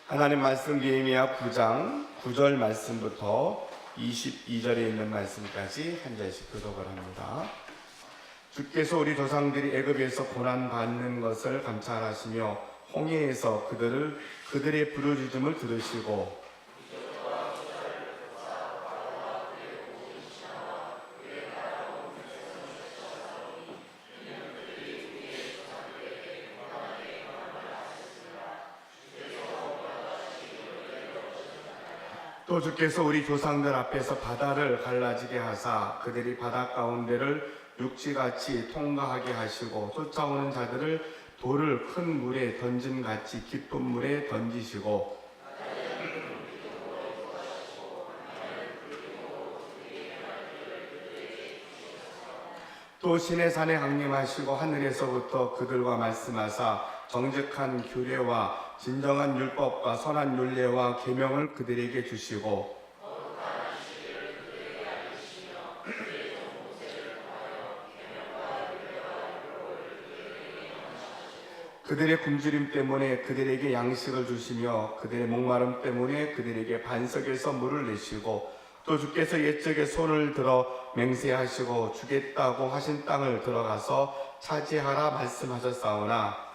하나님 말씀 느헤미야 9장 9절 말씀부터 22절에 있는 말씀까지 한 절씩 교독을 합니다. 주께서 우리 조상들이 애굽에서 고난 받는 것을 감찰하시며 홍해에서 그들의 부르짖음을 들으시고 또 주께서 우리 조상들 앞에서 바다를 갈라지게 하사 그들이 바다 가운데를 육지같이 통과하게 하시고 쫓아오는 자들을 돌을 큰 물에 던짐같이 깊은 물에 던지시고 또 시내산에 강림하시고 하늘에서부터 그들과 말씀하사 정직한 규례와 진정한 율법과 선한 율례와 계명을 그들에게 주시고 그들의 굶주림 때문에 그들에게 양식을 주시며 그들의 목마름 때문에 그들에게 반석에서 물을 내시고 또 주께서 옛적에 손을 들어 맹세하시고 주겠다고 하신 땅을 들어가서 차지하라 말씀하셨사오나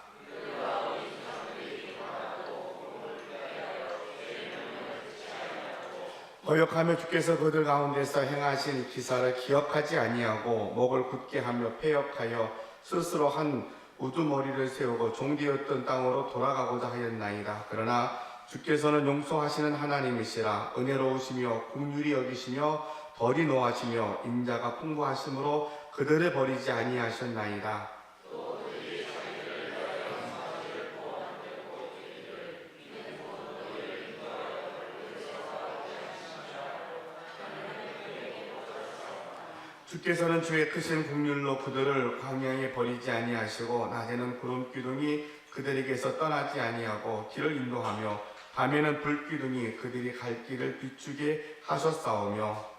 거역하며 주께서 그들 가운데서 행하신 기사를 기억하지 아니하고 목을 굳게 하며 패역하여 스스로 한 우두머리를 세우고 종되었던 땅으로 돌아가고자 하였나이다. 그러나 주께서는 용서하시는 하나님이시라 은혜로우시며 긍휼히 여기시며 덜이 노하시며 인자가 풍부하심으로 그들을 버리지 아니하셨나이다. 주께서는 주의 크신 긍휼로 그들을 광야에 버리지 아니하시고 낮에는 구름 기둥이 그들에게서 떠나지 아니하고 길을 인도하며 밤에는 불 기둥이 그들이 갈 길을 비추게 하셨사오며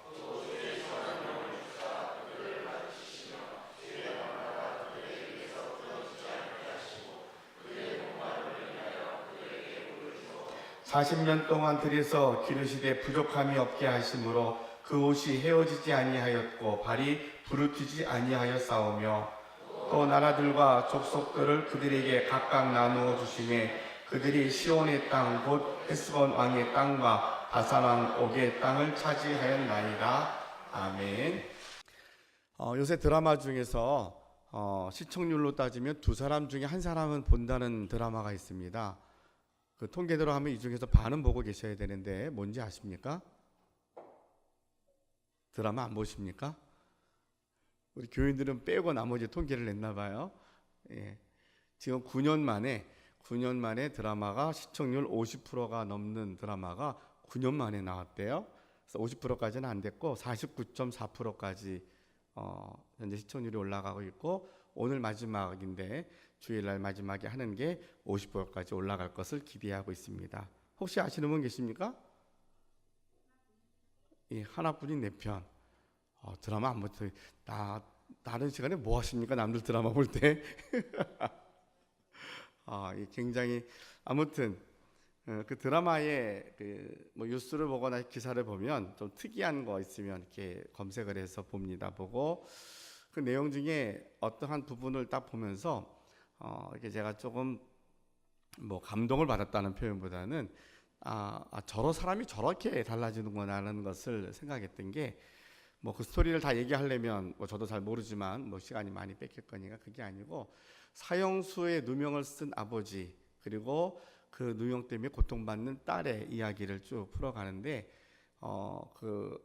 사십 년 동안 들에서 기르시되 부족함이 없게 하심으로 그 옷이 헤어지지 아니하였고 발이 부르트지 아니하였사오며 또 나라들과 족속들을 그들에게 각각 나누어 주시매 그들이 시온의 땅 곧 헤스본 왕의 땅과 바산 왕 옥의 땅을 차지하였나이다. 아멘. 요새 드라마 중에서 시청률로 따지면 두 사람 중에 한 사람은 본다는 드라마가 있습니다. 그 통계대로 하면 이 중에서 반은 보고 계셔야 되는데 뭔지 아십니까? 드라마 안 보십니까? 우리 교인들은 빼고 나머지 통계를 냈나 봐요. 예. 지금 9년 만에 드라마가 시청률 50%가 넘는 드라마가 9년 만에 나왔대요. 그래서 50%까지는 안 됐고 49.4%까지 현재 시청률이 올라가고 있고 오늘 마지막인데 주일날 마지막에 하는 게 50%까지 올라갈 것을 기대하고 있습니다. 혹시 아시는 분 계십니까? 예, 하나뿐인 내 편. 드라마 안 보세요. 다른 시간에 뭐 하십니까? 남들 드라마 볼 때. 굉장히 아무튼 그 드라마에 뭐 뉴스를 보거나 기사를 보면 좀 특이한 거 있으면 이렇게 검색을 해서 봅니다. 보고 그 내용 중에 어떠한 부분을 딱 보면서 이렇게 제가 조금 뭐 감동을 받았다는 표현보다는 저런 사람이 저렇게 달라지는구나라는 것을 생각했던 게 뭐 그 스토리를 다 얘기하려면 뭐 저도 잘 모르지만 뭐 시간이 많이 뺏길 거니까 그게 아니고 사형수의 누명을 쓴 아버지 그리고 그 누명 때문에 고통받는 딸의 이야기를 쭉 풀어가는데 그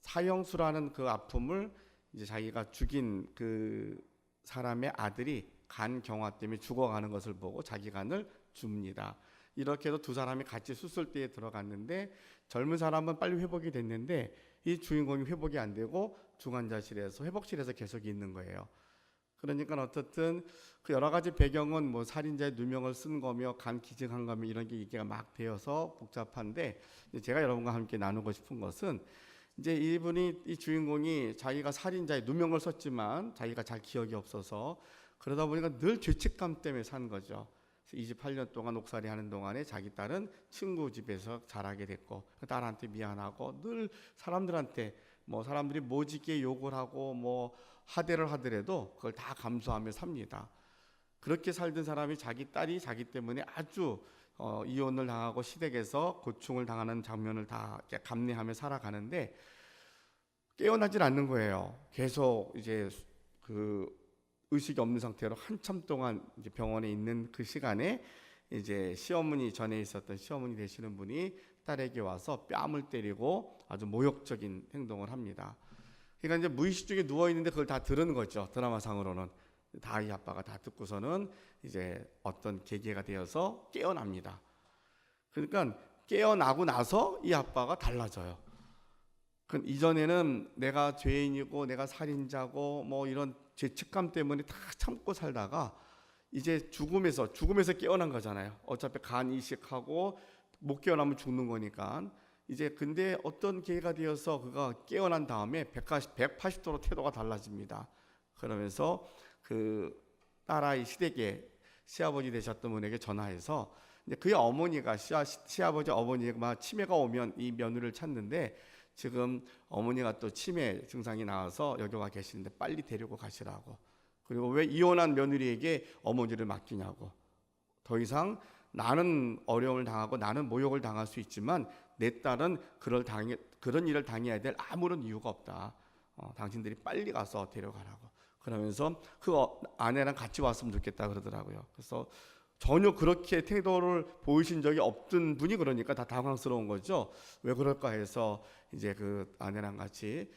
사형수라는 그 아픔을 이제 자기가 죽인 그 사람의 아들이 간 경화 때문에 죽어가는 것을 보고 자기 간을 줍니다. 이렇게 해서 두 사람이 같이 수술대에 들어갔는데 젊은 사람은 빨리 회복이 됐는데 이 주인공이 회복이 안 되고 중환자실에서 회복실에서 계속 있는 거예요. 그러니까 어떻든 그 여러 가지 배경은 뭐 살인자의 누명을 쓴 거며 간 기증한 거며 이런 게 얘기가 막 되어서 복잡한데 제가 여러분과 함께 나누고 싶은 것은 이제 이 주인공이 자기가 살인자의 누명을 썼지만 자기가 잘 기억이 없어서 그러다 보니까 늘 죄책감 때문에 산 거죠. 28년 동안 옥살이 하는 동안에 자기 딸은 친구 집에서 자라게 됐고 그 딸한테 미안하고 늘 사람들한테 사람들이 모지게 욕을 하고 하대를 하더라도 그걸 다 감수하며 삽니다. 그렇게 살던 사람이 자기 딸이 자기 때문에 아주 이혼을 당하고 시댁에서 고충을 당하는 장면을 다 감내하며 살아가는데 깨어나질 않는 거예요. 계속 이제 그 의식이 없는 상태로 한참 동안 이제 병원에 있는 그 시간에 이제 시어머니, 전에 있었던 시어머니 되시는 분이 딸에게 와서 뺨을 때리고 아주 모욕적인 행동을 합니다. 그러니까 이제 무의식 중에 누워 있는데 그걸 다 들은 거죠. 드라마상으로는 다 이 아빠가 다 듣고서는 이제 어떤 계기가 되어서 깨어납니다. 그러니까 깨어나고 나서 이 아빠가 달라져요. 이전에는 내가 죄인이고 내가 살인자고 이런 죄책감 때문에 다 참고 살다가 이제 죽음에서 깨어난 거잖아요. 어차피 간 이식하고 못 깨어나면 죽는 거니까. 이제 근데 어떤 계기가 되어서 그가 깨어난 다음에 180도로 태도가 달라집니다. 그러면서 그 딸아이 시댁에 시아버지 되셨던 분에게 전화해서 이제 그의 어머니가 시아버지 어머니가 치매가 오면 이 며느리를 찾는데 지금 어머니가 또 치매 증상이 나와서 여기 와 계시는데 빨리 데리고 가시라고. 그리고 왜 이혼한 며느리에게 어머니를 맡기냐고. 더 이상 나는 어려움을 당하고 나는 모욕을 당할 수 있지만 내 딸은 그런 일을 당해야 될 아무런 이유가 없다. 당신들이 빨리 가서 데려가라고. 그러면서 그 아내랑 같이 왔으면 좋겠다 그러더라고요. 그래서 전혀 그렇게 태도를 보이신 적이 없던 분이 그러니까 다 당황스러운 거죠. 왜 그럴까 해서 이제 그 아내랑 같이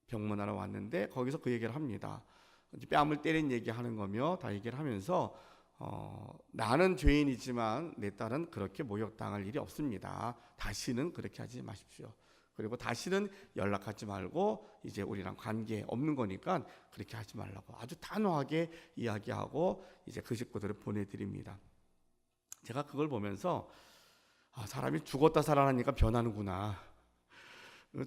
병문안에 왔는데 거기서 그 얘기를 합니다. 뺨을 때린 얘기하는 거며 다 얘기를 하면서 나는 죄인이지만 내 딸은 그렇게 모욕당할 일이 없습니다. 다시는 그렇게 하지 마십시오. 그리고 다시는 연락하지 말고 이제 우리랑 관계 없는 거니까 그렇게 하지 말라고 아주 단호하게 이야기하고 이제 그 식구들을 보내드립니다. 제가 그걸 보면서 사람이 죽었다 살아나니까 변하는구나.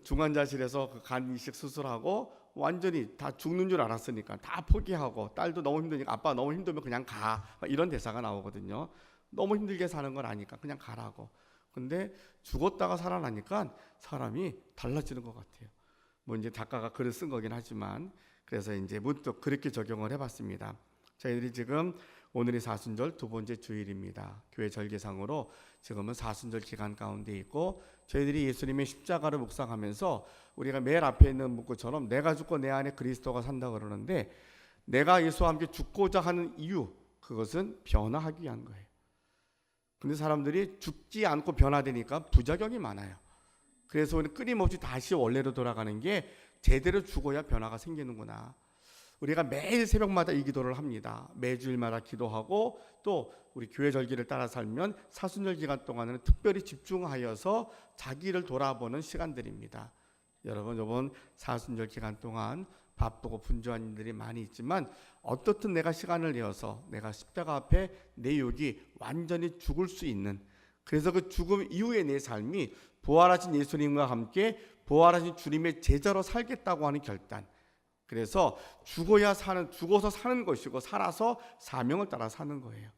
중환자실에서 그 간 이식 수술하고 완전히 다 죽는 줄 알았으니까 다 포기하고 딸도 너무 힘드니까 아빠 너무 힘들면 그냥 가 이런 대사가 나오거든요. 너무 힘들게 사는 걸 아니까 그냥 가라고. 근데 죽었다가 살아나니까 사람이 달라지는 것 같아요. 이제 작가가 글을 쓴 거긴 하지만 그래서 이제 문득 그렇게 적용을 해봤습니다. 저희들이 지금 오늘이 사순절 두 번째 주일입니다. 교회 절기상으로 지금은 사순절 기간 가운데 있고 저희들이 예수님의 십자가를 묵상하면서 우리가 맨 앞에 있는 문구처럼 내가 죽고 내 안에 그리스도가 산다 그러는데 내가 예수와 함께 죽고자 하는 이유 그것은 변화하기 위한 거예요. 근데 사람들이 죽지 않고 변화되니까 부작용이 많아요. 그래서 우리는 끊임없이 다시 원래로 돌아가는 게 제대로 죽어야 변화가 생기는구나. 우리가 매일 새벽마다 이 기도를 합니다. 매주일마다 기도하고 또 우리 교회 절기를 따라 살면 사순절 기간 동안에는 특별히 집중하여서 자기를 돌아보는 시간들입니다. 여러분 이번 사순절 기간 동안 바쁘고 분주한 일들이 많이 있지만 어떻든 내가 시간을 내어서 내가 십자가 앞에 내 육이 완전히 죽을 수 있는 그래서 그 죽음 이후의 내 삶이 부활하신 예수님과 함께 부활하신 주님의 제자로 살겠다고 하는 결단. 그래서 죽어서 사는 것이고 살아서 사명을 따라 사는 거예요.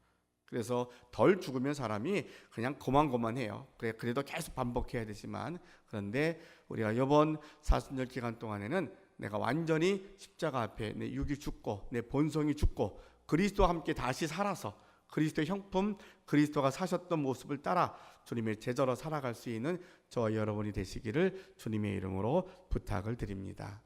그래서 덜 죽으면 사람이 그냥 고만고만해요. 그래도 계속 반복해야 되지만 그런데 우리가 이번 사순절 기간 동안에는 내가 완전히 십자가 앞에 내 육이 죽고 내 본성이 죽고 그리스도와 함께 다시 살아서 그리스도의 형품 그리스도가 사셨던 모습을 따라 주님의 제자로 살아갈 수 있는 저와 여러분이 되시기를 주님의 이름으로 부탁을 드립니다.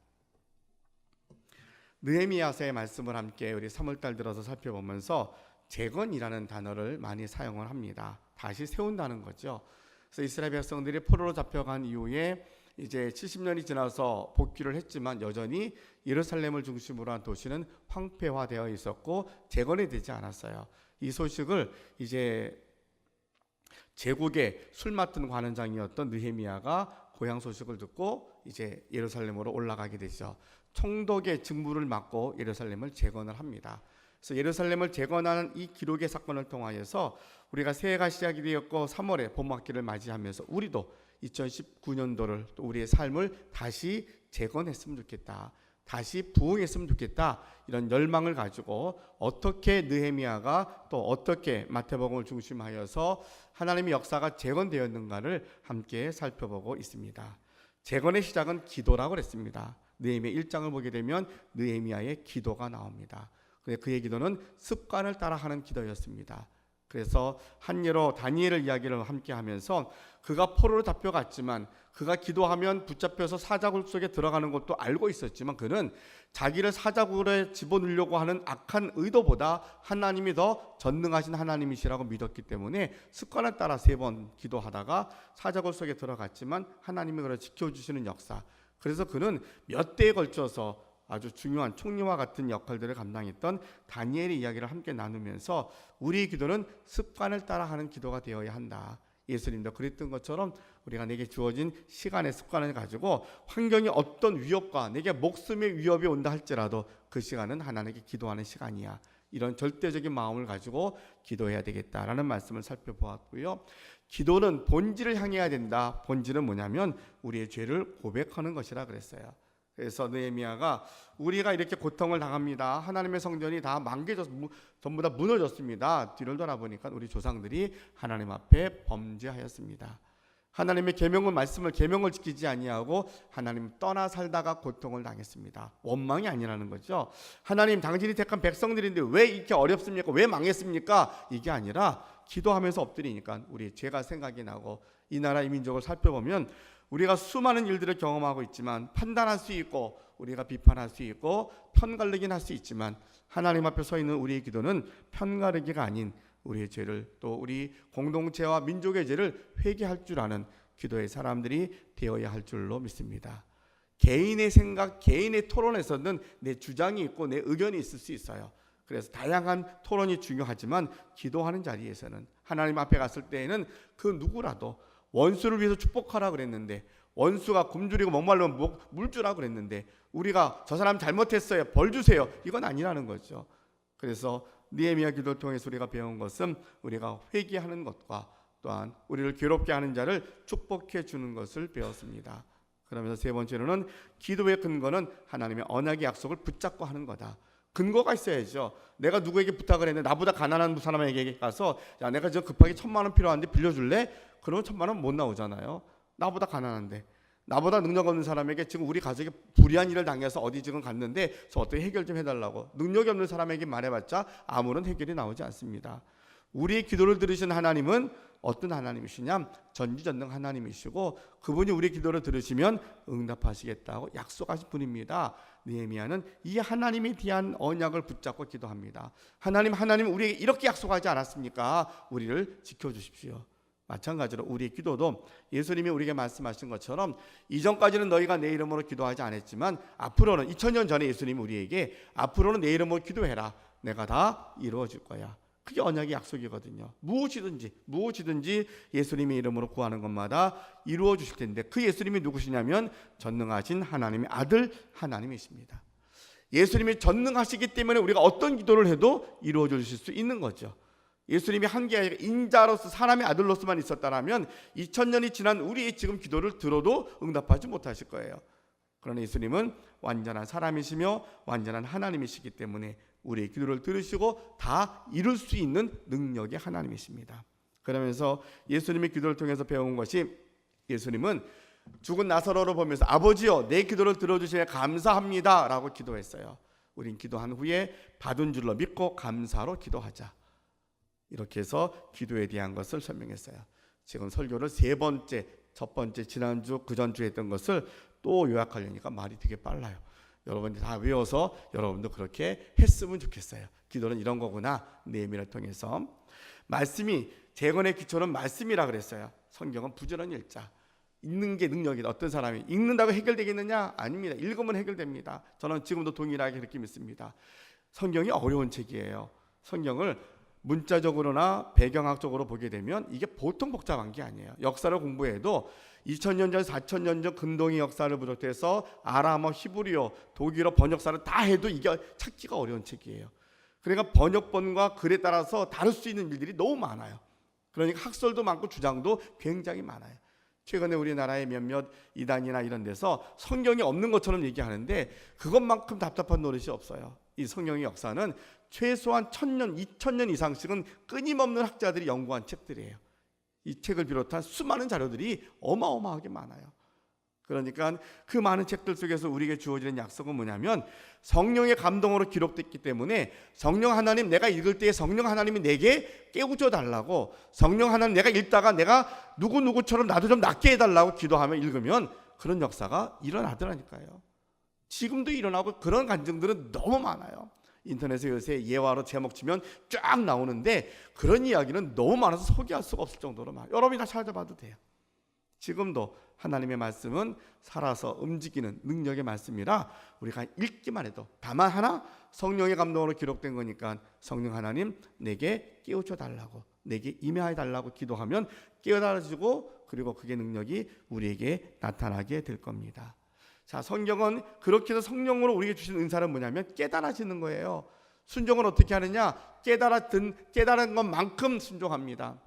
느헤미야서의 말씀을 함께 우리 3월달 들어서 살펴보면서 재건이라는 단어를 많이 사용을 합니다. 다시 세운다는 거죠. 그래서 이스라엘 백성들이 포로로 잡혀간 이후에 이제 70년이 지나서 복귀를 했지만 여전히 예루살렘을 중심으로 한 도시는 황폐화되어 있었고 재건이 되지 않았어요. 이 소식을 이제 제국의 술 맡은 관원장이었던 느헤미야가 고향 소식을 듣고 이제 예루살렘으로 올라가게 되죠. 총독의 직무를 맡고 예루살렘을 재건을 합니다. 그래서 예루살렘을 재건하는 이 기록의 사건을 통하여서 우리가 새해가 시작이 되었고 3월에 봄학기를 맞이하면서 우리도 2019년도를 또 우리의 삶을 다시 재건했으면 좋겠다. 다시 부흥했으면 좋겠다, 이런 열망을 가지고 어떻게 느헤미야가 또 어떻게 마태복음을 중심하여서 하나님의 역사가 재건되었는가를 함께 살펴보고 있습니다. 재건의 시작은 기도라고 그랬습니다. 느헤미야 1장을 보게 되면 느헤미야의 기도가 나옵니다. 그의 기도는 습관을 따라 하는 기도였습니다. 그래서 한 예로 다니엘을 이야기를 함께 하면서 그가 포로로 잡혀갔지만 그가 기도하면 붙잡혀서 사자굴 속에 들어가는 것도 알고 있었지만 그는 자기를 사자굴에 집어넣으려고 하는 악한 의도보다 하나님이 더 전능하신 하나님이시라고 믿었기 때문에 습관을 따라 3번 기도하다가 사자굴 속에 들어갔지만 하나님이 그를 지켜주시는 역사, 그래서 그는 몇 대에 걸쳐서 아주 중요한 총리와 같은 역할들을 감당했던 다니엘의 이야기를 함께 나누면서 우리의 기도는 습관을 따라 하는 기도가 되어야 한다. 예수님도 그랬던 것처럼 우리가 내게 주어진 시간의 습관을 가지고 환경이 어떤 위협과 내게 목숨의 위협이 온다 할지라도 그 시간은 하나님께 기도하는 시간이야, 이런 절대적인 마음을 가지고 기도해야 되겠다라는 말씀을 살펴보았고요. 기도는 본질을 향해야 된다. 본질은 뭐냐면 우리의 죄를 고백하는 것이라 그랬어요. 그래서 느헤미야가 우리가 이렇게 고통을 당합니다. 하나님의 성전이 다 전부 다 무너졌습니다. 뒤를 돌아보니까 우리 조상들이 하나님 앞에 범죄하였습니다. 하나님의 계명을 지키지 아니하고 하나님 떠나 살다가 고통을 당했습니다. 원망이 아니라는 거죠. 하나님, 당신이 택한 백성들인데 왜 이렇게 어렵습니까? 왜 망했습니까? 이게 아니라 기도하면서 엎드리니까 우리의 죄가 생각이 나고, 이 나라 이 민족을 살펴보면 우리가 수많은 일들을 경험하고 있지만 판단할 수 있고 우리가 비판할 수 있고 편가르긴 할 수 있지만 하나님 앞에 서 있는 우리의 기도는 편가르기가 아닌 우리의 죄를, 또 우리 공동체와 민족의 죄를 회개할 줄 아는 기도의 사람들이 되어야 할 줄로 믿습니다. 개인의 생각, 개인의 토론에서는 내 주장이 있고 내 의견이 있을 수 있어요. 그래서 다양한 토론이 중요하지만 기도하는 자리에서는, 하나님 앞에 갔을 때에는 그 누구라도 원수를 위해서 축복하라 그랬는데, 원수가 굶주리고 목말르면 물 주라 그랬는데 우리가 저 사람 잘못했어요, 벌 주세요, 이건 아니라는 거죠. 그래서 느헤미야 기도를 통해서 우리가 배운 것은 우리가 회개하는 것과 또한 우리를 괴롭게 하는 자를 축복해 주는 것을 배웠습니다. 그러면서 3번째로는 기도의 근거는 하나님의 언약의 약속을 붙잡고 하는 거다. 근거가 있어야죠. 내가 누구에게 부탁을 했는데 나보다 가난한 사람에게 가서 야, 내가 지금 급하게 1,000만 원 필요한데 빌려줄래? 그러면 1,000만 원 못 나오잖아요. 나보다 가난한데, 나보다 능력 없는 사람에게 지금 우리 가족이 불의한 일을 당해서 어디 지금 갔는데 저 어떻게 해결 좀 해달라고 능력이 없는 사람에게 말해봤자 아무런 해결이 나오지 않습니다. 우리의 기도를 들으신 하나님은 어떤 하나님이시냐? 전지전능 하나님이시고 그분이 우리의 기도를 들으시면 응답하시겠다고 약속하신 분입니다. 느헤미야는 이 하나님에 대한 언약을 붙잡고 기도합니다. 하나님 우리에게 이렇게 약속하지 않았습니까? 우리를 지켜주십시오. 마찬가지로 우리의 기도도 예수님이 우리에게 말씀하신 것처럼 이전까지는 너희가 내 이름으로 기도하지 않았지만 앞으로는, 2000년 전에 예수님이 우리에게 앞으로는 내 이름으로 기도해라, 내가 다 이루어 줄 거야. 그게 언약의 약속이거든요. 무엇이든지 예수님의 이름으로 구하는 것마다 이루어 주실 텐데, 그 예수님이 누구시냐면 전능하신 하나님의 아들 하나님이십니다. 예수님이 전능하시기 때문에 우리가 어떤 기도를 해도 이루어 주실 수 있는 거죠. 예수님이 한 게 아니라 인자로서, 사람의 아들로서만 있었다라면 2000년이 지난 우리의 지금 기도를 들어도 응답하지 못하실 거예요. 그러나 예수님은 완전한 사람이시며 완전한 하나님이시기 때문에 우리의 기도를 들으시고 다 이룰 수 있는 능력의 하나님이십니다. 그러면서 예수님의 기도를 통해서 배운 것이, 예수님은 죽은 나사로를 보면서 아버지여 내 기도를 들어주시니 감사합니다 라고 기도했어요. 우린 기도한 후에 받은 줄로 믿고 감사로 기도하자, 이렇게 해서 기도에 대한 것을 설명했어요. 지금 설교를 3번째, 첫 번째 지난주 그전주 했던 것을 또 요약하려니까 말이 되게 빨라요. 여러분들 다 외워서 여러분도 그렇게 했으면 좋겠어요. 기도는 이런 거구나. 느헤미야를 통해서 말씀이, 재건의 기초는 말씀이라 그랬어요. 성경은 부지런히 읽자. 읽는 게 능력이다. 어떤 사람이 읽는다고 해결되겠느냐? 아닙니다. 읽으면 해결됩니다. 저는 지금도 동일하게 그렇게 믿습니다. 성경이 어려운 책이에요. 성경을 문자적으로나 배경학적으로 보게 되면 이게 보통 복잡한 게 아니에요. 역사를 공부해도 2000년 전, 4000년 전 근동의 역사를 비롯해서 아람어, 히브리어, 독일어 번역사를 다 해도 이게 찾기가 어려운 책이에요. 그러니까 번역본과 글에 따라서 다를 수 있는 일들이 너무 많아요. 그러니까 학설도 많고 주장도 굉장히 많아요. 최근에 우리나라의 몇몇 이단이나 이런 데서 성경이 없는 것처럼 얘기하는데 그것만큼 답답한 노릇이 없어요. 이 성경의 역사는 최소한 1000년, 2000년 이상씩은 끊임없는 학자들이 연구한 책들이에요. 이 책을 비롯한 수많은 자료들이 어마어마하게 많아요. 그러니까 그 많은 책들 속에서 우리에게 주어지는 약속은 뭐냐면 성령의 감동으로 기록됐기 때문에 성령 하나님, 내가 읽을 때에 성령 하나님이 내게 깨우쳐 달라고, 성령 하나님 내가 읽다가 내가 누구누구처럼 나도 좀 낫게 해달라고 기도하며 읽으면 그런 역사가 일어나더라니까요. 지금도 일어나고 그런 간증들은 너무 많아요. 인터넷에 요새 예화로 제목 치면 쫙 나오는데 그런 이야기는 너무 많아서 소개할 수가 없을 정도로 많아요. 여러분이 다 찾아봐도 돼요. 지금도 하나님의 말씀은 살아서 움직이는 능력의 말씀이라 우리가 읽기만 해도, 다만 하나 성령의 감동으로 기록된 거니까 성령 하나님 내게 깨우쳐 달라고, 내게 임하여 달라고 기도하면 깨달아지고, 그리고 그게 능력이 우리에게 나타나게 될 겁니다. 자, 성경은 그렇게 해서 성령으로 우리에게 주신 은사는 뭐냐면 깨달아지는 거예요. 순종을 어떻게 하느냐? 깨달은 것만큼 순종합니다.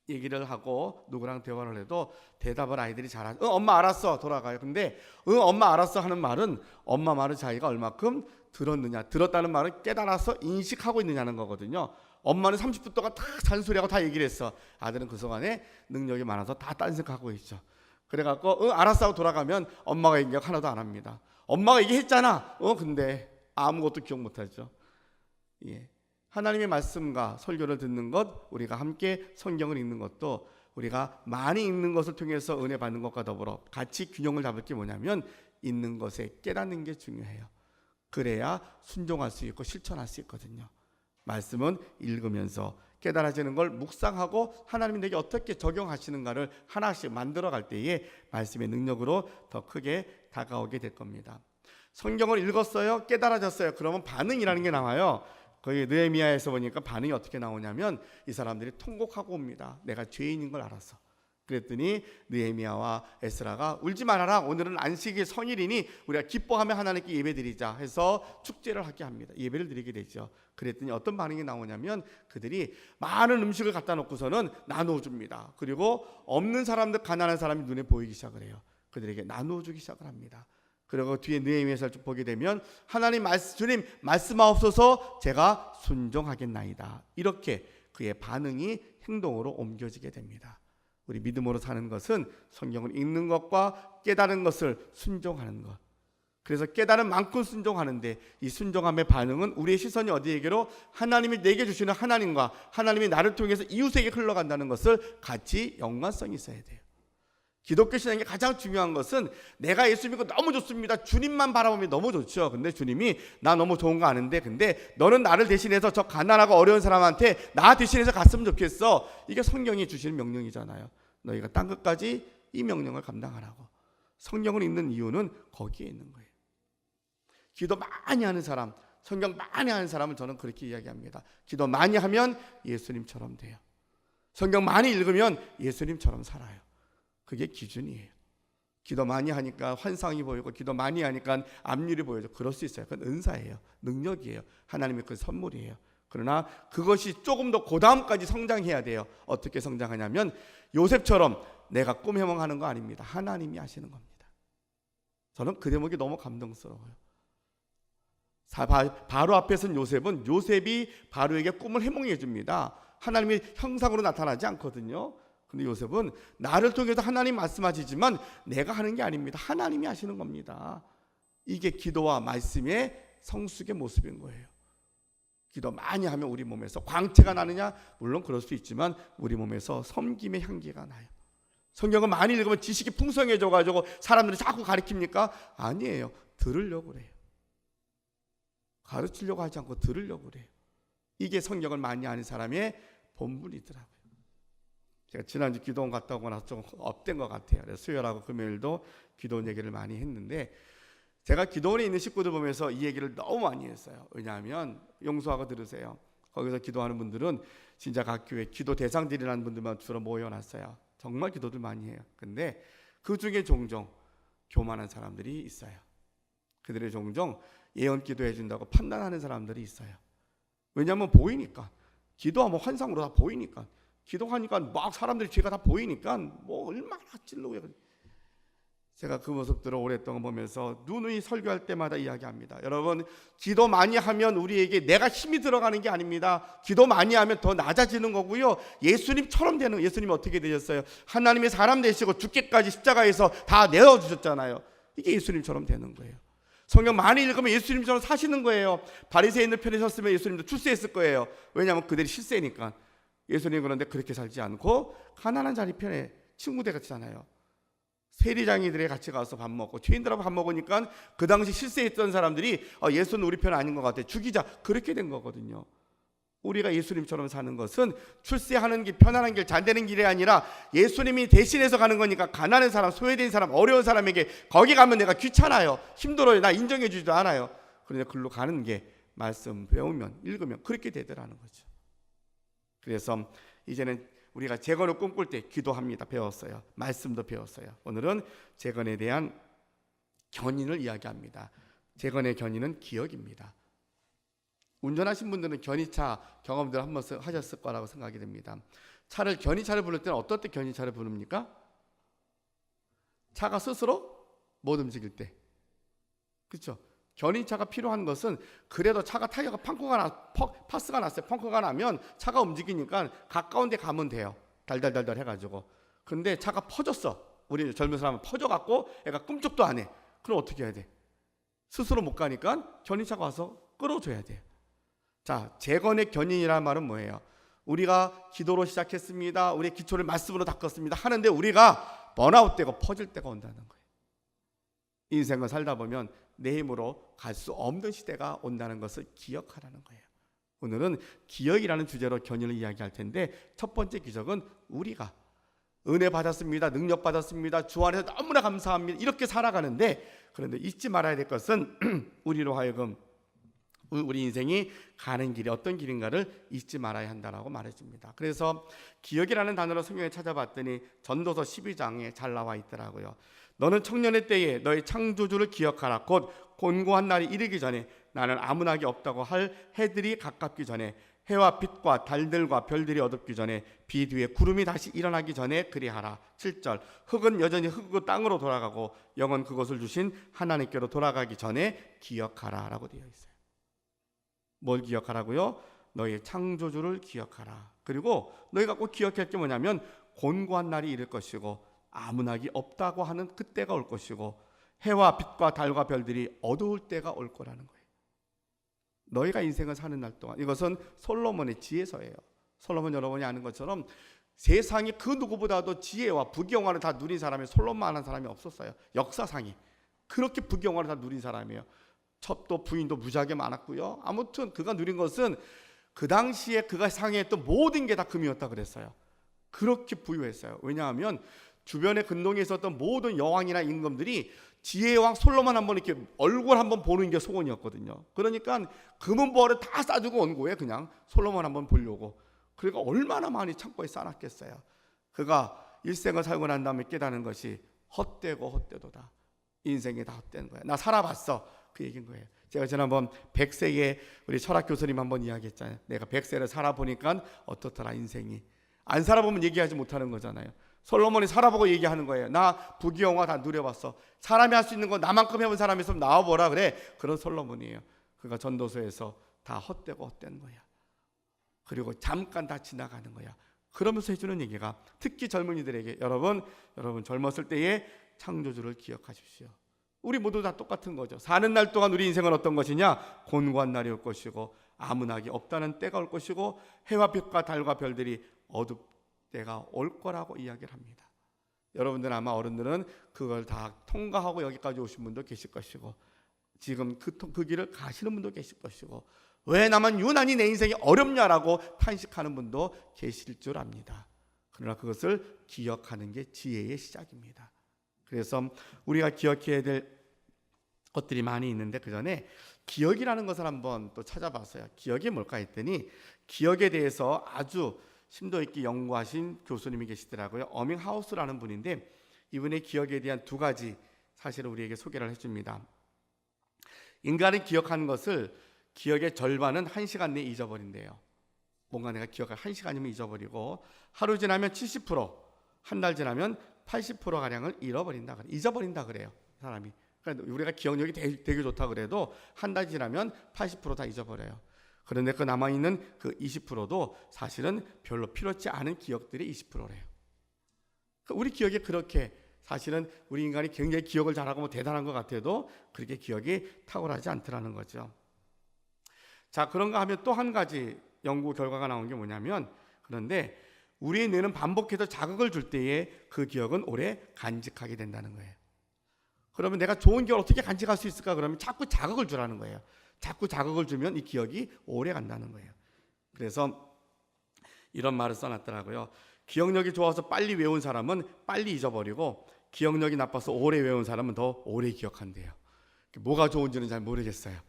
얘기를 하고 누구랑 대화를 해도 대답을 아이들이 잘하죠. 엄마 알았어, 돌아가요. 근데 엄마 알았어 하는 말은 엄마 말을 자기가 얼마큼 들었느냐, 들었다는 말은 깨달아서 인식하고 있느냐는 거거든요. 엄마는 30분 동안 다 잔소리하고 다 얘기를 했어. 아들은 그 동안에 능력이 많아서 다 딴 생각하고 있죠. 그래갖고 알았어 하고 돌아가면 엄마가 얘기가 하나도 안 합니다. 엄마가 얘기했잖아. 근데 아무것도 기억 못하죠. 예. 하나님의 말씀과 설교를 듣는 것, 우리가 함께 성경을 읽는 것도 우리가 많이 읽는 것을 통해서 은혜 받는 것과 더불어 같이 균형을 잡을 게 뭐냐면 읽는 것에 깨닫는 게 중요해요. 그래야 순종할 수 있고 실천할 수 있거든요. 말씀은 읽으면서 깨달아지는 걸 묵상하고 하나님이 내게 어떻게 적용하시는가를 하나씩 만들어갈 때에 말씀의 능력으로 더 크게 다가오게 될 겁니다. 성경을 읽었어요, 깨달아졌어요. 그러면 반응이라는 게 나와요. 거기 느헤미야에서 보니까 반응이 어떻게 나오냐면 이 사람들이 통곡하고 옵니다. 내가 죄인인 걸 알았어. 그랬더니 느헤미야와 에스라가 울지 말아라, 오늘은 안식일 성일이니 우리가 기뻐하며 하나님께 예배드리자 해서 축제를 하게 합니다. 예배를 드리게 되죠. 그랬더니 어떤 반응이 나오냐면 그들이 많은 음식을 갖다 놓고서는 나누어 줍니다. 그리고 없는 사람들, 가난한 사람이 눈에 보이기 시작을 해요. 그들에게 나누어 주기 시작을 합니다. 그리고 뒤에 느헤미야서를 쭉 보게 되면 하나님 주님 말씀하옵소서, 제가 순종하겠나이다. 이렇게 그의 반응이 행동으로 옮겨지게 됩니다. 우리 믿음으로 사는 것은 성경을 읽는 것과 깨달은 것을 순종하는 것. 그래서 깨달은 만큼 순종하는데 이 순종함의 반응은 우리의 시선이 어디에게로? 하나님이 내게 주시는 하나님과 하나님이 나를 통해서 이웃에게 흘러간다는 것을 같이 연관성이 있어야 돼요. 기독교 신앙의 가장 중요한 것은 내가 예수 믿고 너무 좋습니다, 주님만 바라보면 너무 좋죠. 근데 주님이 나 너무 좋은 거 아는데 근데 너는 나를 대신해서 저 가난하고 어려운 사람한테 나 대신해서 갔으면 좋겠어. 이게 성경이 주시는 명령이잖아요. 너희가 땅 끝까지 이 명령을 감당하라고. 성경을 읽는 이유는 거기에 있는 거예요. 기도 많이 하는 사람, 성경 많이 하는 사람은 저는 그렇게 이야기합니다. 기도 많이 하면 예수님처럼 돼요. 성경 많이 읽으면 예수님처럼 살아요. 그게 기준이에요. 기도 많이 하니까 환상이 보이고 기도 많이 하니까 앞일이 보여져. 그럴 수 있어요. 그건 은사예요. 능력이에요. 하나님의 그 선물이에요. 그러나 그것이 조금 더 그 다음까지 성장해야 돼요. 어떻게 성장하냐면 요셉처럼 내가 꿈 해몽하는 거 아닙니다. 하나님이 하시는 겁니다. 저는 그 대목이 너무 감동스러워요. 바로 앞에 선 요셉이 바로에게 꿈을 해몽해 줍니다. 하나님의 형상으로 나타나지 않거든요. 근데 요셉은 나를 통해서 하나님 말씀하시지만 내가 하는 게 아닙니다. 하나님이 하시는 겁니다. 이게 기도와 말씀의 성숙의 모습인 거예요. 기도 많이 하면 우리 몸에서 광채가 나느냐? 물론 그럴 수 있지만 우리 몸에서 섬김의 향기가 나요. 성경을 많이 읽으면 지식이 풍성해져가지고 사람들이 자꾸 가르칩니까? 아니에요. 들으려고 그래요. 가르치려고 하지 않고 들으려고 그래요. 이게 성경을 많이 아는 사람의 본분이더라고요. 제가 지난주 기도원 갔다 오고 나서 좀 업된 것 같아요. 그래서 수요일하고 금요일도 기도원 얘기를 많이 했는데 제가 기도원에 있는 식구들 보면서 이 얘기를 너무 많이 했어요. 왜냐하면 용서하고 들으세요. 거기서 기도하는 분들은 진짜 각 교회 기도 대상들이라는 분들만 주로 모여놨어요. 정말 기도들 많이 해요. 근데 그 중에 종종 교만한 사람들이 있어요. 그들이 종종 예언 기도해 준다고 판단하는 사람들이 있어요. 왜냐하면 보이니까. 기도하면 환상으로 다 보이니까. 기도하니까 막 사람들이 죄가 다 보이니까 뭐 얼마나 찔러요. 제가 그 모습들을 오랫동안 보면서 누누이 설교할 때마다 이야기합니다. 여러분, 기도 많이 하면 우리에게 내가 힘이 들어가는 게 아닙니다. 기도 많이 하면 더 낮아지는 거고요. 예수님처럼 되는, 예수님이 어떻게 되셨어요? 하나님의 사람 되시고 죽기까지 십자가에서 다 내어주셨잖아요. 이게 예수님처럼 되는 거예요. 성경 많이 읽으면 예수님처럼 사시는 거예요. 바리새인들 편에 섰으면 예수님도 출세했을 거예요. 왜냐하면 그들이 실세니까. 예수님 그런데 그렇게 살지 않고 가난한 자리 편에 친구들 같잖아요. 세리장이들이 같이 가서 밥 먹고 죄인들하고 밥 먹으니까 그 당시 실세했던 사람들이 예수는 우리 편 아닌 것 같아, 죽이자, 그렇게 된 거거든요. 우리가 예수님처럼 사는 것은 출세하는 길, 편안한 길, 잘 되는 길이 아니라 예수님이 대신해서 가는 거니까 가난한 사람, 소외된 사람, 어려운 사람에게 거기 가면 내가 귀찮아요, 힘들어요, 나 인정해 주지도 않아요. 그런데 글로 가는 게 말씀 배우면, 읽으면 그렇게 되더라는 거죠. 그래서 이제는 우리가 재건을 꿈꿀 때 기도합니다. 배웠어요. 말씀도 배웠어요. 오늘은 재건에 대한 견인을 이야기합니다. 재건의 견인은 기억입니다. 운전하신 분들은 견이차 경험들 한번 하셨을 거라고 생각이 됩니다. 견이차를 부를 때는 어떨 때 견이차를 부릅니까? 차가 스스로 못 움직일 때. 그렇죠? 견인차가 필요한 것은 그래도 차가 타이어가 파스가 났어요. 펑크가 나면 차가 움직이니까 가까운 데 가면 돼요. 달달달달 해가지고. 근데 차가 퍼졌어. 우리 젊은 사람은 퍼져갖고 애가 꿈쩍도 안 해. 그럼 어떻게 해야 돼? 스스로 못 가니까 견인차가 와서 끌어줘야 돼요. 자, 재건의 견인이라는 말은 뭐예요? 우리가 기도로 시작했습니다. 우리의 기초를 말씀으로 닦았습니다. 하는데 우리가 번아웃되고 퍼질 때가 온다는 거예요. 인생을 살다 보면 내 힘으로 갈 수 없는 시대가 온다는 것을 기억하라는 거예요. 오늘은 기억이라는 주제로 견인을 이야기할 텐데, 첫 번째 기적은 우리가 은혜 받았습니다, 능력 받았습니다, 주 안에서 너무나 감사합니다, 이렇게 살아가는데, 그런데 잊지 말아야 될 것은 우리로 하여금 우리 인생이 가는 길이 어떤 길인가를 잊지 말아야 한다라고 말해줍니다. 그래서 기억이라는 단어로 성경에 찾아봤더니 전도서 12장에 잘 나와 있더라고요. 너는 청년의 때에 너의 창조주를 기억하라. 곧 곤고한 날이 이르기 전에, 나는 아무나게 없다고 할 해들이 가깝기 전에, 해와 빛과 달들과 별들이 어둡기 전에, 비 뒤에 구름이 다시 일어나기 전에 그리하라. 7절, 흙은 여전히 흙으로 땅으로 돌아가고 영은 그것을 주신 하나님께로 돌아가기 전에 기억하라 라고 되어 있어요. 뭘 기억하라고요? 너의 창조주를 기억하라. 그리고 너희가 꼭 기억할 게 뭐냐면, 곤고한 날이 이를 것이고 아무나기 없다고 하는 그때가 올 것이고, 해와 빛과 달과 별들이 어두울 때가 올 거라는 거예요. 너희가 인생을 사는 날 동안, 이것은 솔로몬의 지혜서예요. 솔로몬 여러분이 아는 것처럼 세상에 그 누구보다도 지혜와 부귀영화를 다 누린 사람이 솔로몬만한 사람이 없었어요. 역사상에 그렇게 부귀영화를 다 누린 사람이에요. 첩도 부인도 무지하게 많았고요. 아무튼 그가 누린 것은 그 당시에 그가 상해했던 모든 게 다 금이었다 그랬어요. 그렇게 부유했어요. 왜냐하면 주변에 근동에 있었던 모든 여왕이나 임금들이 지혜왕 솔로몬 한번 이렇게 얼굴 한번 보는 게 소원이었거든요. 그러니까 금은보화를 다 싸주고 온 거예요. 그냥 솔로몬 한번 보려고. 그러니까 얼마나 많이 창고에 쌓아놨겠어요. 그가 일생을 살고 난 다음에 깨닫는 것이 헛되고 헛되도다. 인생이 다 헛된 거야. 나 살아봤어. 그 얘기인 거예요. 제가 지난번 100세의 우리 철학 교수님 한번 이야기했잖아요. 내가 100세를 살아보니까 어떻더라 인생이. 안 살아보면 얘기하지 못하는 거잖아요. 솔로몬이 살아보고 얘기하는 거예요. 나 부귀영화 다 누려봤어. 사람이 할 수 있는 거 나만큼 해본 사람이 있으면 나와보라 그래. 그런 솔로몬이에요. 그가 전도서에서 다 헛되고 헛된 거야. 그리고 잠깐 다 지나가는 거야. 그러면서 해주는 얘기가, 특히 젊은이들에게, 여러분 젊었을 때의 창조주를 기억하십시오. 우리 모두 다 똑같은 거죠. 사는 날 동안 우리 인생은 어떤 것이냐? 곤고한 날이 올 것이고 아무나기 없다는 때가 올 것이고, 해와 빛과 달과 별들이 어둡 때가 올 거라고 이야기를 합니다. 여러분들 아마 어른들은 그걸 다 통과하고 여기까지 오신 분도 계실 것이고, 지금 그 길을 가시는 분도 계실 것이고, 왜 나만 유난히 내 인생이 어렵냐라고 탄식하는 분도 계실 줄 압니다. 그러나 그것을 기억하는 게 지혜의 시작입니다. 그래서 우리가 기억해야 될 것들이 많이 있는데, 그 전에 기억이라는 것을 한번 또 찾아봤어요. 기억이 뭘까 했더니, 기억에 대해서 아주 심도 있게 연구하신 교수님이 계시더라고요. 어밍하우스라는 분인데, 이분의 기억에 대한 두 가지 사실을 우리에게 소개를 해줍니다. 인간이 기억하는 것을 기억의 절반은 1시간 내에 잊어버린대요. 뭔가 내가 기억할 1시간이면 잊어버리고, 하루 지나면 70%, 한 달 지나면 80%가량을 잃어버린다 그래. 잊어버린다 그래요, 사람이. 그러니까 우리가 기억력이 되게 좋다 그래도 한 달 지나면 80%다 잊어버려요. 그런데 그 남아있는 그 20%도 사실은 별로 필요치 않은 기억들이 20%래요. 우리 기억이 그렇게, 사실은 우리 인간이 굉장히 기억을 잘하고 뭐 대단한 것 같아도 그렇게 기억이 탁월하지 않더라는 거죠. 자, 그런가 하면 또 한 가지 연구 결과가 나온 게 뭐냐면, 그런데 우리의 뇌는 반복해서 자극을 줄 때에 그 기억은 오래 간직하게 된다는 거예요. 그러면 내가 좋은 기억을 어떻게 간직할 수 있을까? 그러면 자꾸 자극을 주라는 거예요. 자꾸 자극을 주면 이 기억이 오래 간다는 거예요. 그래서 이런 말을 써놨더라고요. 기억력이 좋아서 빨리 외운 사람은 빨리 잊어버리고, 기억력이 나빠서 오래 외운 사람은 더 오래 기억한대요. 뭐가 좋은지는 잘 모르겠어요.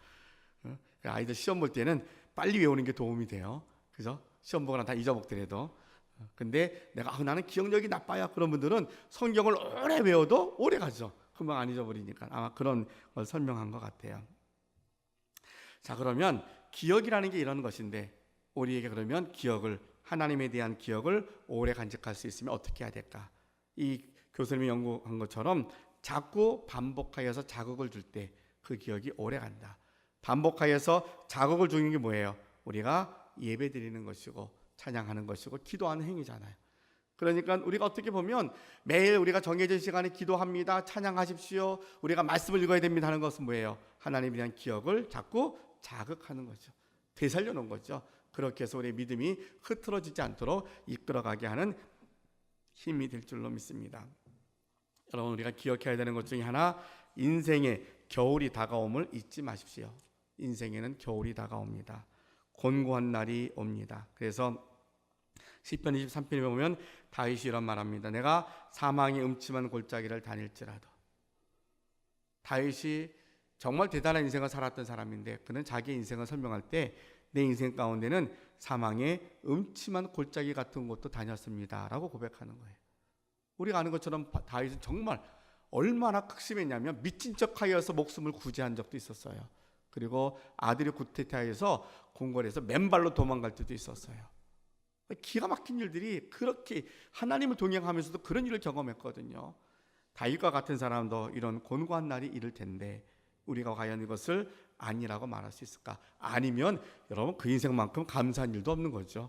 아이들 시험 볼 때는 빨리 외우는 게 도움이 돼요. 그죠? 시험 보거나 다 잊어먹더라도. 근데 내가 나는 기억력이 나빠요, 그런 분들은 성경을 오래 외워도 오래 가죠. 금방 안 잊어버리니까. 아마 그런 걸 설명한 것 같아요. 자, 그러면 기억이라는 게 이런 것인데, 우리에게 그러면 기억을, 하나님에 대한 기억을 오래 간직할 수 있으면 어떻게 해야 될까? 이 교수님이 연구한 것처럼 자꾸 반복하여서 자극을 줄 때 그 기억이 오래 간다. 반복하여서 자극을 주는 게 뭐예요? 우리가 예배 드리는 것이고 찬양하는 것이고 기도하는 행위잖아요. 그러니까 우리가 어떻게 보면 매일 우리가 정해진 시간에 기도합니다, 찬양하십시오, 우리가 말씀을 읽어야 됩니다 하는 것은 뭐예요? 하나님에 대한 기억을 자꾸 자극하는 거죠. 되살려 놓은 거죠. 그렇게 해서 우리의 믿음이 흐트러지지 않도록 이끌어가게 하는 힘이 될 줄로 믿습니다. 여러분, 우리가 기억해야 되는 것 중에 하나, 인생의 겨울이 다가옴을 잊지 마십시오. 인생에는 겨울이 다가옵니다. 곤고한 날이 옵니다. 그래서 시편 23편에 보면 다윗이 이런 말합니다. 내가 사망의 음침한 골짜기를 다닐지라도. 다윗이 정말 대단한 인생을 살았던 사람인데, 그는 자기 인생을 설명할 때 내 인생 가운데는 사망의 음침한 골짜기 같은 곳도 다녔습니다 라고 고백하는 거예요. 우리가 아는 것처럼 다윗은 정말 얼마나 극심했냐면 미친 척하여서 목숨을 구제한 적도 있었어요. 그리고 아들이 구테타에서 궁궐에서 맨발로 도망갈 때도 있었어요. 기가 막힌 일들이, 그렇게 하나님을 동행하면서도 그런 일을 경험했거든요. 다윗과 같은 사람도 이런 곤고한 날이 이를 텐데 우리가 과연 이것을 아니라고 말할 수 있을까? 아니면 여러분, 그 인생만큼 감사한 일도 없는 거죠.